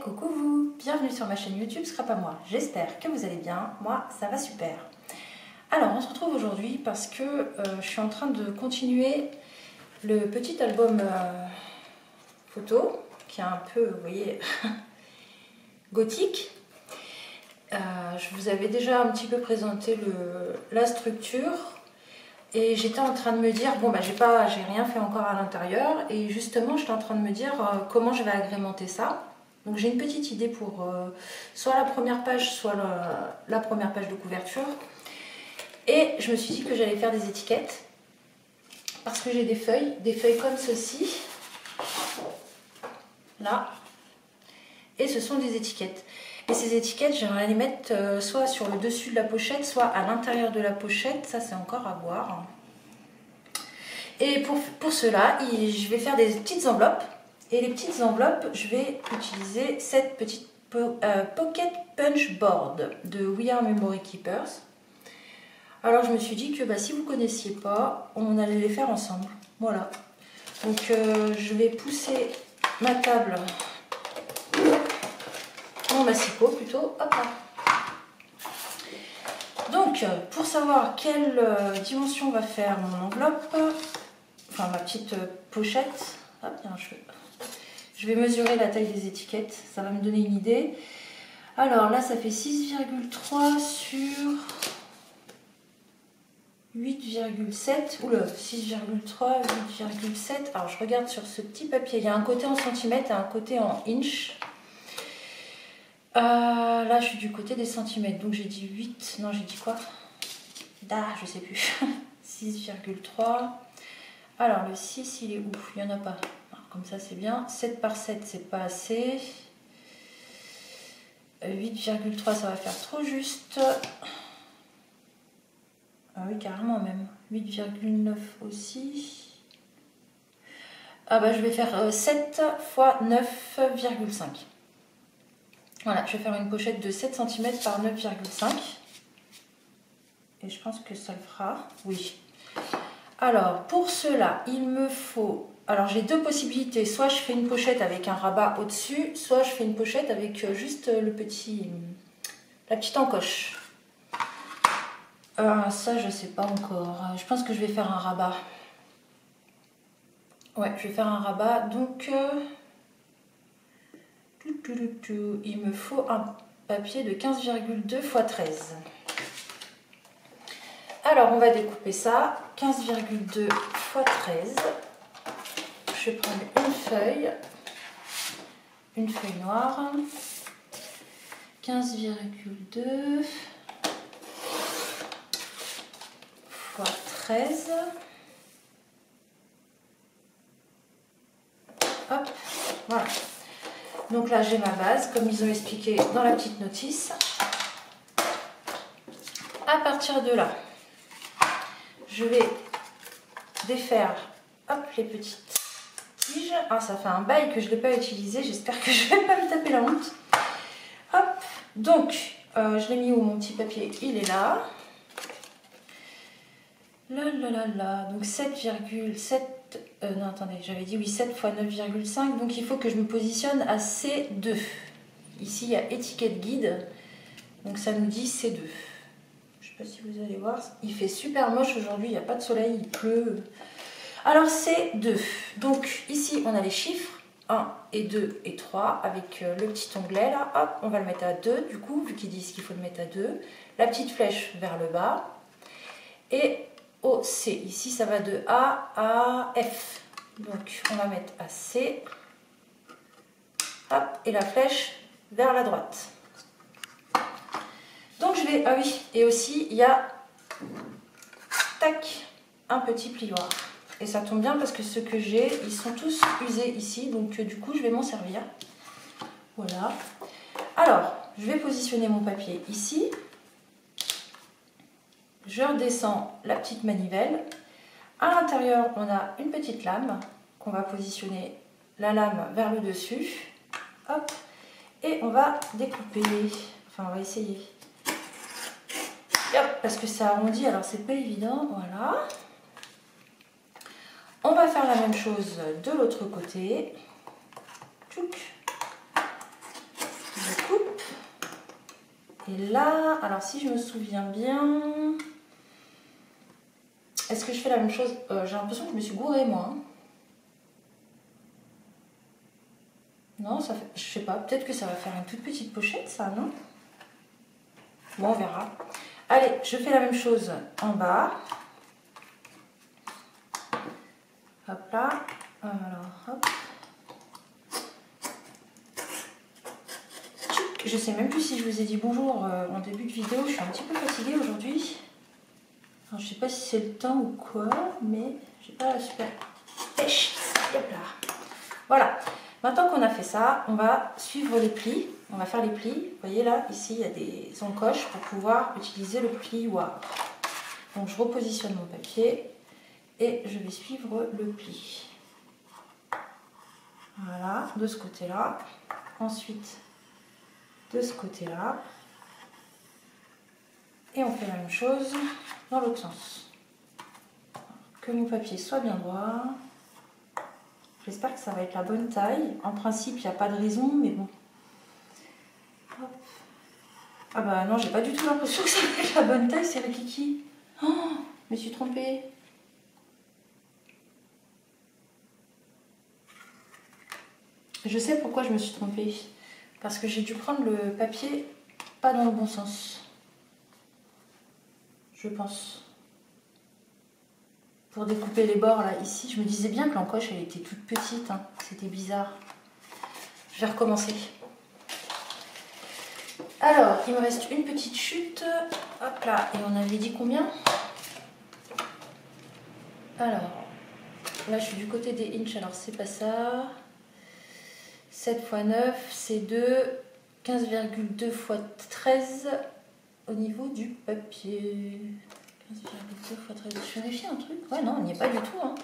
coucou vous, bienvenue sur ma chaîne YouTube Scrap à moi. J'espère que vous allez bien, moi ça va super. Alors on se retrouve aujourd'hui parce que je suis en train de continuer le petit album photo qui est un peu, vous voyez, gothique. Je vous avais déjà un petit peu présenté la structure et j'étais en train de me dire, bon bah j'ai rien fait encore à l'intérieur et justement j'étais en train de me dire comment je vais agrémenter ça. Donc j'ai une petite idée pour soit la première page, soit la première page de couverture. Et je me suis dit que j'allais faire des étiquettes parce que j'ai des feuilles comme ceci, là. Et ce sont des étiquettes. Et ces étiquettes, j'aimerais les mettre soit sur le dessus de la pochette, soit à l'intérieur de la pochette. Ça, c'est encore à voir. Et pour cela, je vais faire des petites enveloppes. Et les petites enveloppes, je vais utiliser cette petite Pocket Punch Board de We Are Memory Keepers. Alors, je me suis dit que si vous ne connaissiez pas, on allait les faire ensemble. Voilà. Donc, je vais pousser ma table, mon massicot plutôt. Hop là. Donc, pour savoir quelle dimension va faire mon enveloppe, enfin ma petite pochette, hop, il y a un cheveu. Je vais mesurer la taille des étiquettes, ça va me donner une idée. Alors là, ça fait 6,3 sur 8,7. Oula, 6,3, 8,7. Alors je regarde sur ce petit papier, il y a un côté en centimètres et un côté en inch. Là, je suis du côté des centimètres, donc j'ai dit 8. Non, j'ai dit quoi? Je sais plus. 6,3. Alors le 6, il est où? Il n'y en a pas. Comme ça, c'est bien. 7 par 7, c'est pas assez. 8,3, ça va faire trop juste. Ah oui, carrément même. 8,9 aussi. Ah bah, je vais faire 7 fois 9,5. Voilà, je vais faire une pochette de 7 cm par 9,5. Et je pense que ça le fera. Oui. Alors, pour cela, il me faut... Alors, j'ai deux possibilités. Soit je fais une pochette avec un rabat au-dessus, soit je fais une pochette avec juste la petite encoche. Ça, je sais pas encore. Je pense que je vais faire un rabat. Ouais, je vais faire un rabat. Donc, il me faut un papier de 15,2 x 13. Alors, on va découper ça. 15,2 x 13. Je vais prendre une feuille noire. 15,2 x 13. Hop, voilà. Donc là, j'ai ma base, comme ils ont expliqué dans la petite notice. À partir de là, je vais défaire les petites tiges. Ah, ça fait un bail que je ne l'ai pas utilisé. J'espère que je ne vais pas me taper la honte. Hop, donc, je l'ai mis où mon petit papier? Il est là. Donc 7,7. Non, attendez, j'avais dit oui, 7 x 9,5. Donc il faut que je me positionne à C2. Ici, il y a étiquette guide. Donc ça nous dit C2. Je sais pas si vous allez voir. Il fait super moche aujourd'hui, il n'y a pas de soleil, il pleut. Alors C2. Donc ici, on a les chiffres 1 et 2 et 3 avec le petit onglet là. Hop, on va le mettre à 2 du coup, vu qu'ils disent qu'il faut le mettre à 2. La petite flèche vers le bas. Et au C. Ici, ça va de A à F. Donc, on va mettre à C. Hop, et la flèche vers la droite. Donc, je vais... Ah oui, et aussi, il y a... Tac, un petit plioir. Et ça tombe bien parce que ceux que j'ai, ils sont tous usés ici. Donc, du coup, je vais m'en servir. Voilà. Alors, je vais positionner mon papier ici. Je redescends la petite manivelle. À l'intérieur, on a une petite lame qu'on va positionner la lame vers le dessus. Hop. Et on va découper. Enfin, on va essayer. Hop, parce que ça arrondit, alors c'est pas évident. Voilà. On va faire la même chose de l'autre côté. Tchouk. marqué là. Alors si je me souviens bien... Est-ce que je fais la même chose? J'ai l'impression que je me suis gourée moi. Hein. Non, ça fait... je sais pas. Peut-être que ça va faire une toute petite pochette ça, non? Bon, on verra. Allez, je fais la même chose en bas. Hop là. Alors, hop. Je sais même plus si je vous ai dit bonjour en début de vidéo. Je suis un petit peu fatiguée aujourd'hui. Alors, je sais pas si c'est le temps ou quoi, mais j'ai pas la super pêche. Hop là. Voilà. Maintenant qu'on a fait ça, on va suivre les plis. On va faire les plis. Vous voyez là, ici, il y a des encoches pour pouvoir utiliser le plioir. Donc, je repositionne mon papier et je vais suivre le pli. Voilà, de ce côté-là. Ensuite, de ce côté-là. Et on fait la même chose dans l'autre sens. Que mon papier soit bien droit. J'espère que ça va être la bonne taille. En principe, il n'y a pas de raison, mais bon. Hop. Ah bah non, j'ai pas du tout l'impression que ça va être la bonne taille, c'est Rikiki. Oh, je me suis trompée. Je sais pourquoi je me suis trompée. Parce que j'ai dû prendre le papier pas dans le bon sens. Je pense. Pour découper les bords là, ici, je me disais bien que l'encoche elle était toute petite. Hein. C'était bizarre. Je vais recommencer. Alors, il me reste une petite chute. Hop là, et on avait dit combien? Alors, là je suis du côté des inches, alors c'est pas ça. 7 x 9, c'est 2. 15,2 x 13 au niveau du papier. 15,2 x 13. Je vérifie un truc. Ouais, non, on n'y est pas du tout. Hein.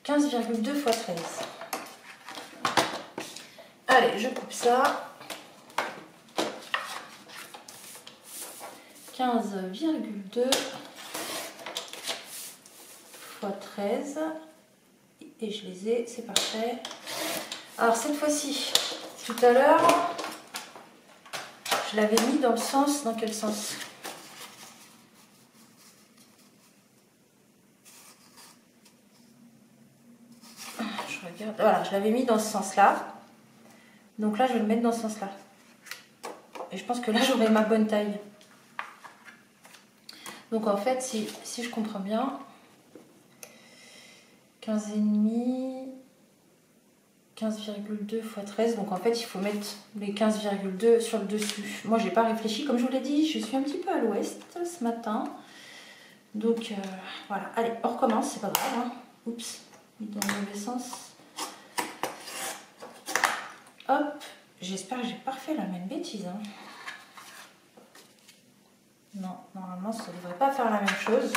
15,2 x 13. Allez, je coupe ça. 15,2 x 13. Et je les ai, c'est parfait. Alors cette fois-ci, tout à l'heure, je l'avais mis dans le sens, dans quel sens? Je regarde, voilà, je l'avais mis dans ce sens-là. Donc là, je vais le mettre dans ce sens-là. Et je pense que là, j'aurai ma bonne taille. Donc en fait, si je comprends bien, 15,5, 15,2 x 13. Donc en fait, il faut mettre les 15,2 sur le dessus. Moi, j'ai pas réfléchi. Comme je vous l'ai dit, je suis un petit peu à l'ouest ce matin. Donc voilà. Allez, on recommence. C'est pas grave. Hein. Oups, dans le mauvais sens. Hop. J'espère que j'ai pas refait la même bêtise. Hein. Non, normalement, ça ne devrait pas faire la même chose.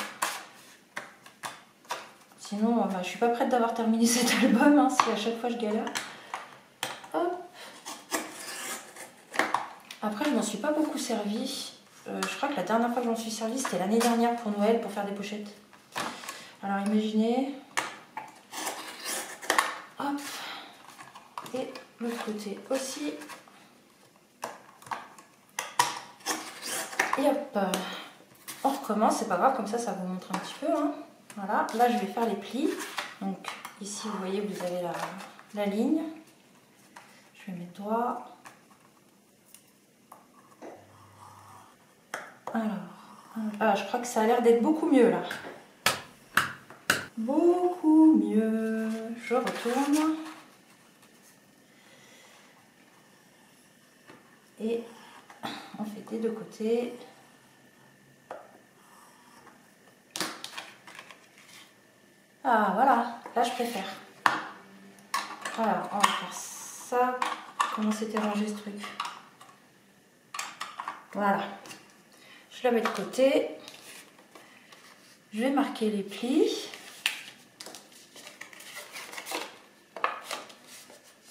Sinon, bah, je suis pas prête d'avoir terminé cet album, hein, si à chaque fois je galère. Hop. Après, je m'en suis pas beaucoup servi. Je crois que la dernière fois que je m'en suis servi, c'était l'année dernière pour Noël, pour faire des pochettes. Alors, imaginez. Hop. Et l'autre côté aussi. Et hop. On recommence, c'est pas grave, comme ça vous montre un petit peu. Hein. Voilà, là je vais faire les plis. Donc ici vous voyez vous avez la ligne. Je vais mettre droit. Alors, je crois que ça a l'air d'être beaucoup mieux là. Beaucoup mieux. Je retourne. Et on fait des deux côtés. Ah voilà, là je préfère. Alors on va faire ça. Comment c'était rangé ce truc? Voilà. Je la mets de côté. Je vais marquer les plis.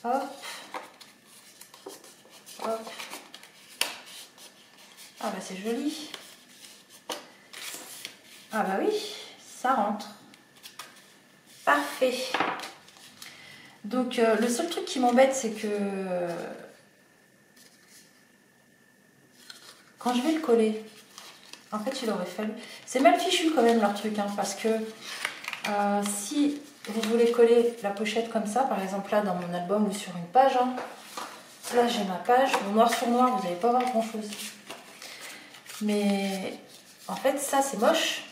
Hop. Hop. Ah bah c'est joli. Ah bah oui, ça rentre. Parfait. Donc le seul truc qui m'embête, c'est que quand je vais le coller, en fait il aurait fallu... C'est mal fichu quand même leur truc, hein, parce que si vous voulez coller la pochette comme ça, par exemple là dans mon album ou sur une page, hein, là j'ai ma page, mon noir sur noir, vous n'allez pas voir grand chose. Mais en fait ça c'est moche.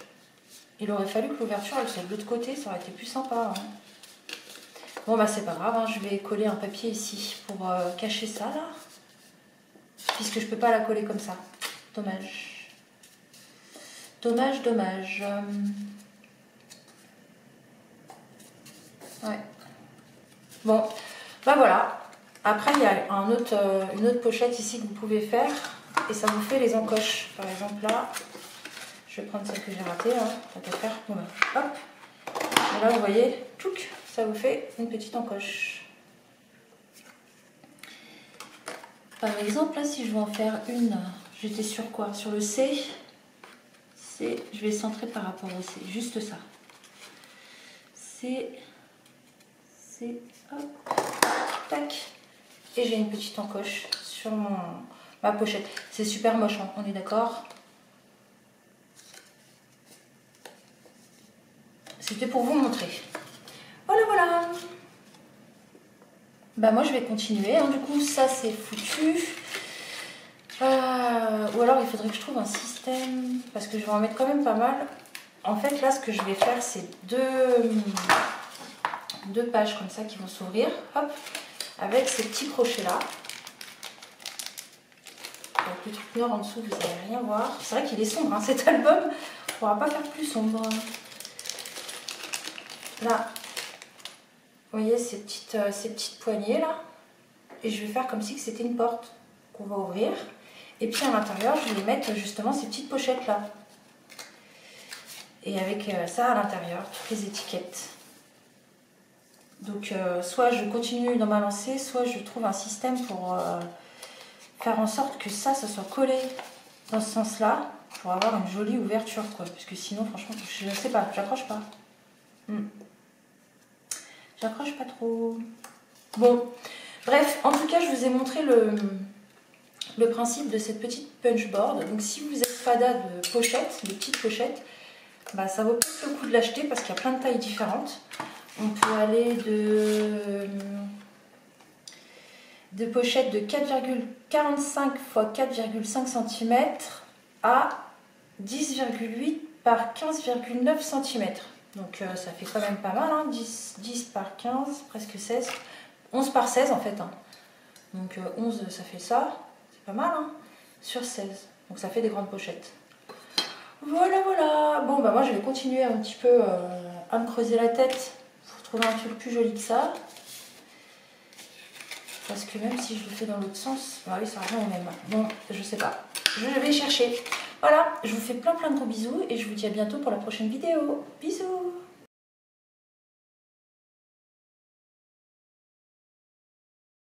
Il aurait fallu que l'ouverture elle soit de l'autre côté, ça aurait été plus sympa. Hein. Bon bah c'est pas grave, hein, je vais coller un papier ici pour cacher ça là. Puisque je peux pas la coller comme ça. Dommage. Dommage, dommage. Ouais. Bon, bah voilà. Après il y a une autre pochette ici que vous pouvez faire. Et ça vous fait les encoches. Par exemple là, je vais prendre celle que j'ai ratée. Hein, tant qu'à faire. Bon, bah, hop. Et là vous voyez, tchouk, ça vous fait une petite encoche. Par exemple, là, si je veux en faire une, j'étais sur quoi? Sur le C. Je vais centrer par rapport au C, juste ça. C, hop, tac. Et j'ai une petite encoche sur ma pochette. C'est super moche, hein, on est d'accord? C'était pour vous montrer. Voilà, voilà. Bah moi je vais continuer, hein. Du coup ça c'est foutu. Ou alors il faudrait que je trouve un système, parce que je vais en mettre quand même pas mal. En fait là ce que je vais faire c'est deux pages comme ça qui vont s'ouvrir, hop, avec ces petits crochets là. Avec le truc noir en dessous, vous n'allez rien voir. C'est vrai qu'il est sombre, hein, cet album, on ne pourra pas faire plus sombre. Là, vous voyez ces petites poignées là, et je vais faire comme si c'était une porte qu'on va ouvrir. Et puis à l'intérieur, je vais mettre justement ces petites pochettes là. Et avec ça à l'intérieur, toutes les étiquettes. Donc soit je continue dans ma lancée, soit je trouve un système pour faire en sorte que ça soit collé dans ce sens-là, pour avoir une jolie ouverture, quoi. Parce que sinon, franchement, je ne sais pas, j'accroche pas. J'accroche pas trop. Bon, bref, en tout cas, je vous ai montré le principe de cette petite punchboard. Donc si vous êtes fada de pochettes, de petites pochettes, bah, ça vaut peut-être le coup de l'acheter parce qu'il y a plein de tailles différentes. On peut aller de pochettes de 4,45 x 4,5 cm à 10,8 par 15,9 cm. Donc ça fait quand même pas mal, hein. 10 par 15, presque 16. 11 par 16 en fait. Hein. Donc 11 ça fait ça. C'est pas mal, hein, sur 16. Donc ça fait des grandes pochettes. Voilà, voilà. Bon, bah moi je vais continuer un petit peu à me creuser la tête pour trouver un truc plus joli que ça. Parce que même si je le fais dans l'autre sens, bah oui, ça revient au même. Bon, je sais pas. Je vais chercher. Voilà, je vous fais plein de gros bisous et je vous dis à bientôt pour la prochaine vidéo. Bisous!